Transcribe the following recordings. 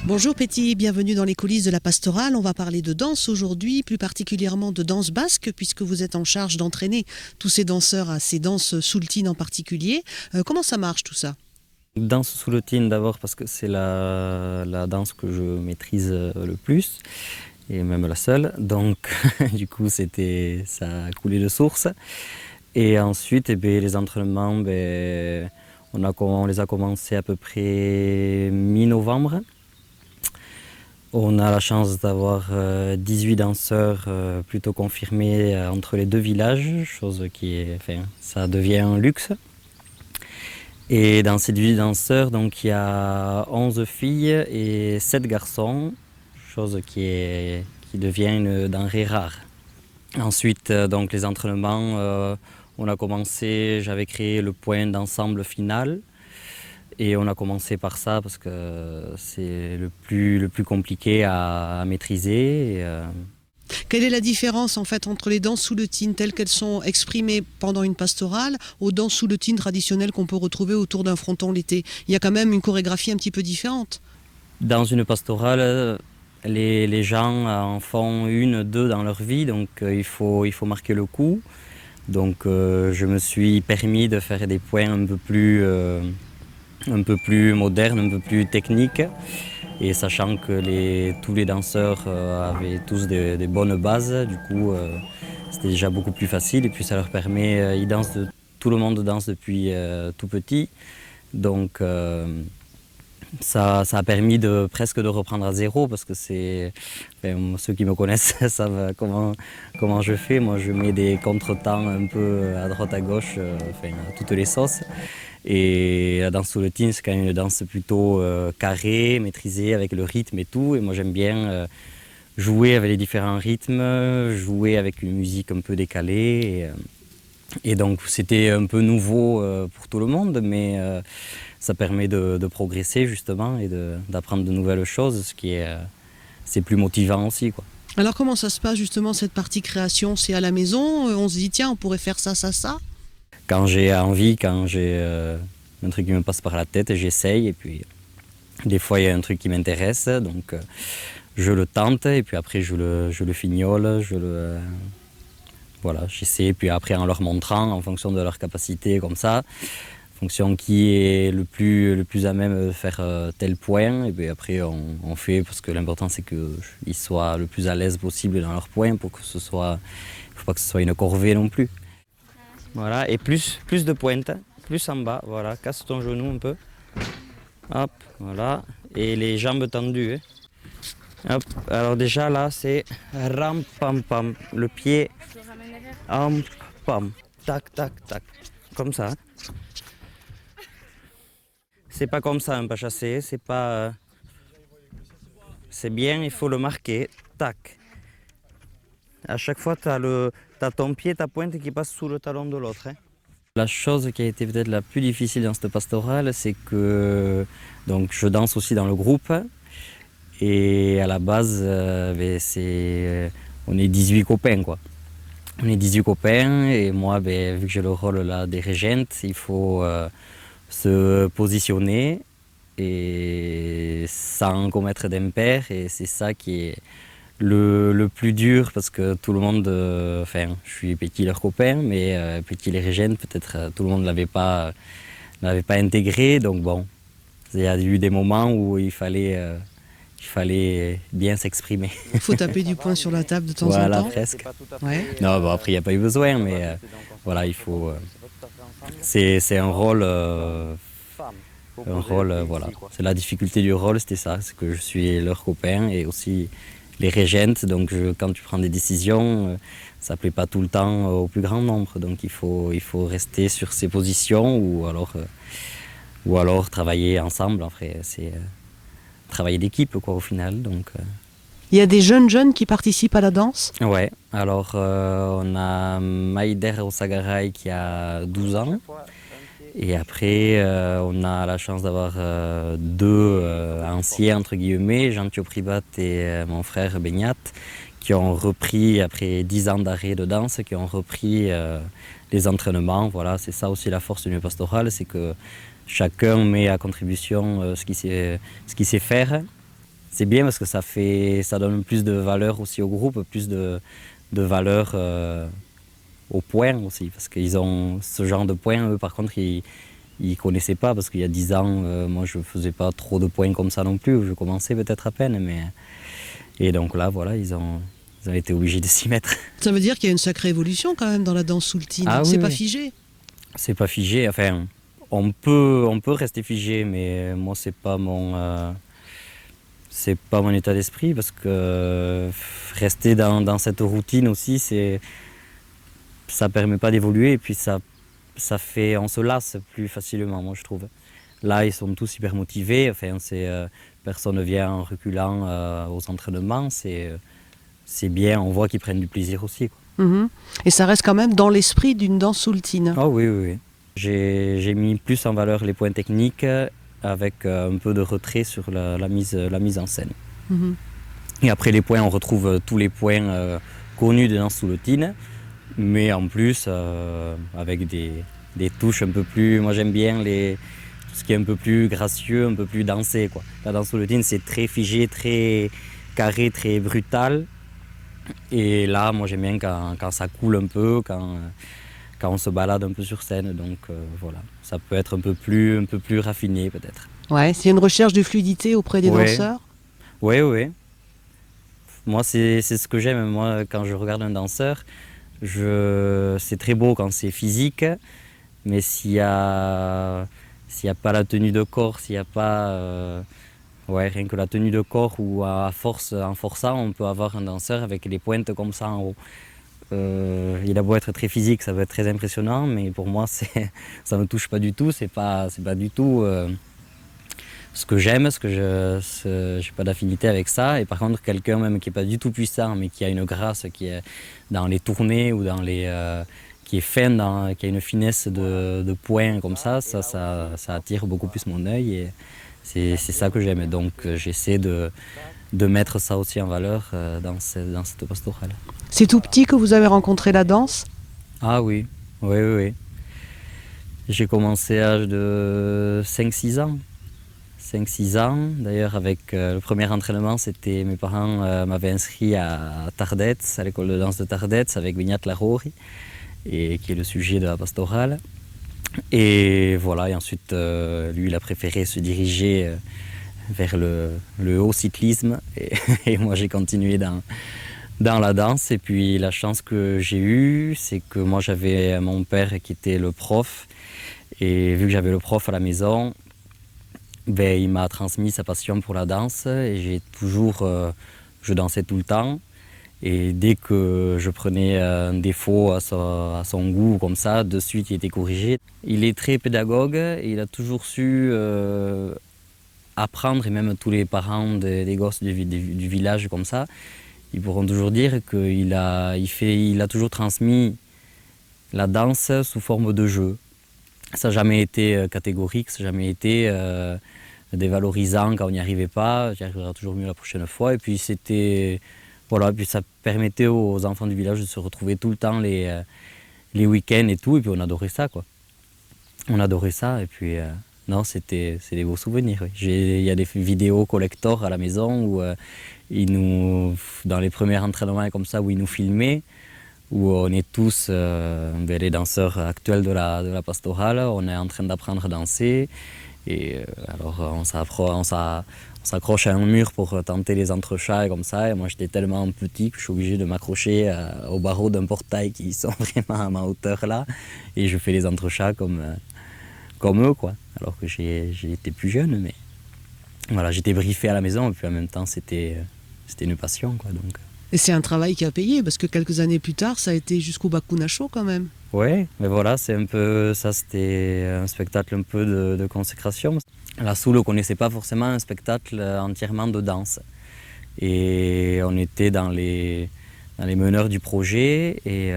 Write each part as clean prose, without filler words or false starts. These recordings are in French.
Bonjour Péti, bienvenue dans les coulisses de la pastorale. On va parler de danse aujourd'hui, plus particulièrement de danse basque, puisque vous êtes en charge d'entraîner tous ces danseurs à ces danses soultines en particulier. Comment ça marche tout ça? Danse soultine d'abord parce que c'est la danse que je maîtrise le plus et même la seule. Donc du coup ça a coulé de source. Et ensuite les entraînements, on les a commencés à peu près mi-novembre. On a la chance d'avoir 18 danseurs plutôt confirmés entre les deux villages, ça devient un luxe. Et dans ces 18 danseurs, donc, il y a 11 filles et 7 garçons, chose qui devient une denrée rare. Ensuite, donc, les entraînements, j'avais créé le point d'ensemble final. Et on a commencé par ça parce que c'est le plus compliqué à maîtriser. Quelle est la différence en fait entre les danses soultines telles qu'elles sont exprimées pendant une pastorale aux danses soultines traditionnelles qu'on peut retrouver autour d'un fronton l'été? Il y a quand même une chorégraphie un petit peu différente. Dans une pastorale, les gens en font une, deux dans leur vie, donc il faut marquer le coup. Donc je me suis permis de faire des points un peu plus modernes, un peu plus techniques. Et sachant que tous les danseurs avaient tous des bonnes bases, du coup c'était déjà beaucoup plus facile. Et puis ça leur permet, tout le monde danse depuis tout petit. Donc ça a permis presque de reprendre à zéro parce que ceux qui me connaissent savent comment je fais. Moi je mets des contretemps un peu à droite à gauche, à toutes les sauces. Et la danse soultine, c'est quand même une danse plutôt carrée, maîtrisée avec le rythme et tout. Et moi j'aime bien jouer avec les différents rythmes, jouer avec une musique un peu décalée. Et donc c'était un peu nouveau pour tout le monde, mais ça permet de progresser justement et d'apprendre de nouvelles choses, c'est plus motivant aussi, quoi. Alors comment ça se passe justement cette partie création? C'est à la maison, on se dit tiens on pourrait faire ça. Quand j'ai envie, quand j'ai un truc qui me passe par la tête, j'essaye. Et puis, des fois, il y a un truc qui m'intéresse, donc je le tente. Et puis après, je le fignole, j'essaie. Et puis après, en leur montrant, en fonction de leur capacité, comme ça, en fonction qui est le plus à même de faire tel point. Et puis après, on fait, parce que l'important, c'est qu'ils soient le plus à l'aise possible dans leur point, pour que il ne faut pas que ce soit une corvée non plus. Voilà, et plus de pointe, plus en bas, voilà, casse ton genou un peu. Hop, voilà, et les jambes tendues. Hop, alors déjà là, c'est ram pam pam, le pied, am pam, tac tac tac, comme ça. C'est pas comme ça un pas chassé, c'est pas... c'est bien, il faut le marquer, tac. À chaque fois, t'as ton pied, ta pointe qui passe sous le talon de l'autre. La chose qui a été peut-être la plus difficile dans cette pastorale, c'est que donc, je danse aussi dans le groupe. Et à la base, on est 18 copains, quoi. On est 18 copains et moi, vu que j'ai le rôle là, des régentes, il faut se positionner et sans commettre d'impair. Et c'est ça qui est le plus dur parce que tout le monde, je suis Péti leur copain, mais Péti les régentes, peut-être tout le monde ne l'avait pas intégré. Donc bon, il y a eu des moments où il fallait bien s'exprimer. Il faut taper du poing sur la table de temps en temps. Voilà, presque. Ouais. Non, bon, après il n'y a pas eu besoin, mais voilà, il faut. C'est un rôle. Voilà. C'est la difficulté du rôle, c'était ça, c'est que je suis leur copain et aussi les régentes, donc quand tu prends des décisions, ça ne plaît pas tout le temps au plus grand nombre, donc il faut rester sur ses positions ou alors travailler ensemble. Après, c'est travailler d'équipe quoi au final. Donc, Il y a des jeunes qui participent à la danse? ouais, alors on a Maïder Osagaray qui a 12 ans. Et après, on a la chance d'avoir deux anciens, entre guillemets, Jean-Thio Privat et mon frère Beignat, qui ont repris, après 10 ans d'arrêt de danse, qui ont repris les entraînements. Voilà, c'est ça aussi la force d'une pastorale, c'est que chacun met à contribution ce qu'il sait faire. c'est bien parce que ça donne plus de valeur aussi au groupe, plus de valeur aux points aussi, parce qu'ils ont ce genre de points, eux par contre ils connaissaient pas, parce qu'il y a 10 ans, moi je faisais pas trop de points comme ça non plus, je commençais peut-être à peine, et donc là voilà, ils ont été obligés de s'y mettre. Ça veut dire qu'il y a une sacrée évolution quand même dans la danse soultine. Ah, c'est oui, pas oui. figé. C'est pas figé, enfin on peut rester figé, mais moi c'est pas mon état d'esprit, parce que rester dans cette routine aussi, ça permet pas d'évoluer, et puis ça fait, on se lasse plus facilement, moi je trouve. Là, ils sont tous hyper motivés, enfin, personne ne vient en reculant aux entraînements, c'est bien, on voit qu'ils prennent du plaisir aussi, quoi. Mhm. Et ça reste quand même dans l'esprit d'une danse soultine. Ah oui, oui, oui. J'ai mis plus en valeur les points techniques avec un peu de retrait sur la mise en scène. Mhm. Et après les points, on retrouve tous les points connus de danse soultine, mais en plus avec des touches un peu plus... Moi j'aime bien tout ce qui est un peu plus gracieux, un peu plus dansé, quoi. La danse soultine, c'est très figé, très carré, très brutal. Et là, moi j'aime bien quand ça coule un peu, quand on se balade un peu sur scène. Donc voilà, ça peut être un peu plus raffiné peut-être. Ouais, c'est une recherche de fluidité auprès des danseurs. Oui, oui. Moi, c'est ce que j'aime. Moi, quand je regarde un danseur, c'est très beau quand c'est physique, mais s'il y a pas la tenue de corps, s'il n'y a pas rien que la tenue de corps, ou en forçant, on peut avoir un danseur avec les pointes comme ça en haut. Il a beau être très physique, ça va être très impressionnant, mais pour moi, ça me touche pas du tout. C'est pas du tout ce que j'aime, j'ai pas d'affinité avec ça. Et par contre, quelqu'un même qui est pas du tout puissant, mais qui a une grâce, qui est dans les tournées ou qui est fin, qui a une finesse de points comme ça attire beaucoup plus mon œil, et c'est ça que j'aime. Donc j'essaie de mettre ça aussi en valeur dans cette pastorale. C'est tout petit que vous avez rencontré la danse? Ah oui, oui, oui, oui. J'ai commencé à l'âge de 5-6 ans. 5-6 ans. D'ailleurs, avec le premier entraînement, c'était mes parents m'avaient inscrit à Tardets, à l'école de danse de Tardets, avec Vignat Larori, et qui est le sujet de la pastorale. Et voilà, et ensuite, lui, il a préféré se diriger vers le haut cyclisme, et moi, j'ai continué dans la danse. Et puis, la chance que j'ai eue, c'est que moi, j'avais mon père qui était le prof, et vu que j'avais le prof à la maison, il m'a transmis sa passion pour la danse, et je dansais tout le temps. Et dès que je prenais un défaut à son goût, comme ça, de suite il était corrigé. Il est très pédagogue, et il a toujours su apprendre, et même tous les parents des gosses du village comme ça, ils pourront toujours dire qu'il a toujours transmis la danse sous forme de jeu. Ça n'a jamais été catégorique, ça n'a jamais été dévalorisant quand on n'y arrivait pas. J'y arriverai toujours mieux la prochaine fois. Et puis puis ça permettait aux enfants du village de se retrouver tout le temps les week-ends et tout. Et puis on adorait ça, quoi. On adorait ça. Et puis non, c'est des beaux souvenirs. Oui. Il y a des vidéos collector à la maison où dans les premiers entraînements comme ça, où ils nous filmaient, où on est tous les danseurs actuels de la pastorale, on est en train d'apprendre à danser. Et alors on s'accroche à un mur pour tenter les entrechats et comme ça. Et moi j'étais tellement petit que je suis obligé de m'accrocher au barreau d'un portail qui sont vraiment à ma hauteur là. Et je fais les entrechats comme eux, quoi. Alors que j'ai été plus jeune, mais voilà, j'étais briefé à la maison, et puis en même temps c'était une passion, quoi. Donc. Et c'est un travail qui a payé, parce que quelques années plus tard, ça a été jusqu'au Bakunacho quand même. Oui, mais voilà, c'est un peu ça, c'était un spectacle un peu de consécration. La Soule ne connaissait pas forcément un spectacle entièrement de danse. Et on était dans les meneurs du projet, et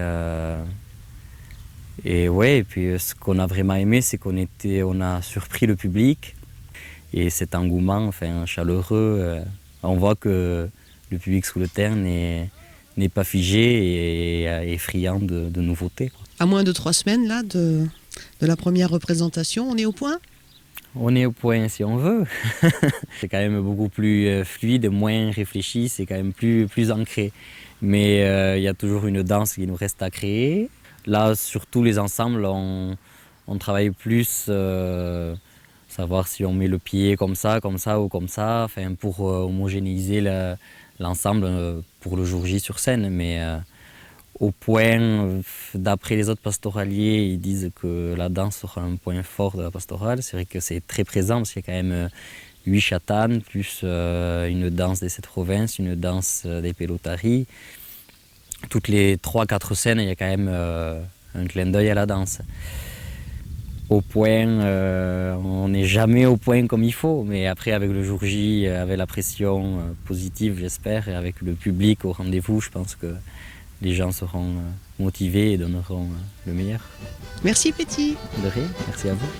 puis ce qu'on a vraiment aimé, c'est on a surpris le public, et cet engouement, enfin, chaleureux, on voit que le public sous le terre n'est pas figé et friand de nouveautés, quoi. À moins de 3 semaines là, de la première représentation, on est au point? On est au point si on veut. C'est quand même beaucoup plus fluide, moins réfléchi, c'est quand même plus ancré. Mais il y a toujours une danse qui nous reste à créer. Là, sur tous les ensembles, on travaille plus, savoir si on met le pied comme ça ou comme ça, enfin, pour homogénéiser l'ensemble pour le jour J sur scène. Mais au point, d'après les autres pastoraliers, ils disent que la danse sera un point fort de la pastorale. C'est vrai que c'est très présent parce qu'il y a quand même 8 chatanes, plus une danse des 7 provinces, une danse des pelotaries. Toutes les 3-4 scènes, il y a quand même un clin d'œil à la danse. Au point, on n'est jamais au point comme il faut, mais après avec le jour J, avec la pression positive j'espère, et avec le public au rendez-vous, je pense que les gens seront motivés et donneront le meilleur. Merci Betty. De rien, merci à vous.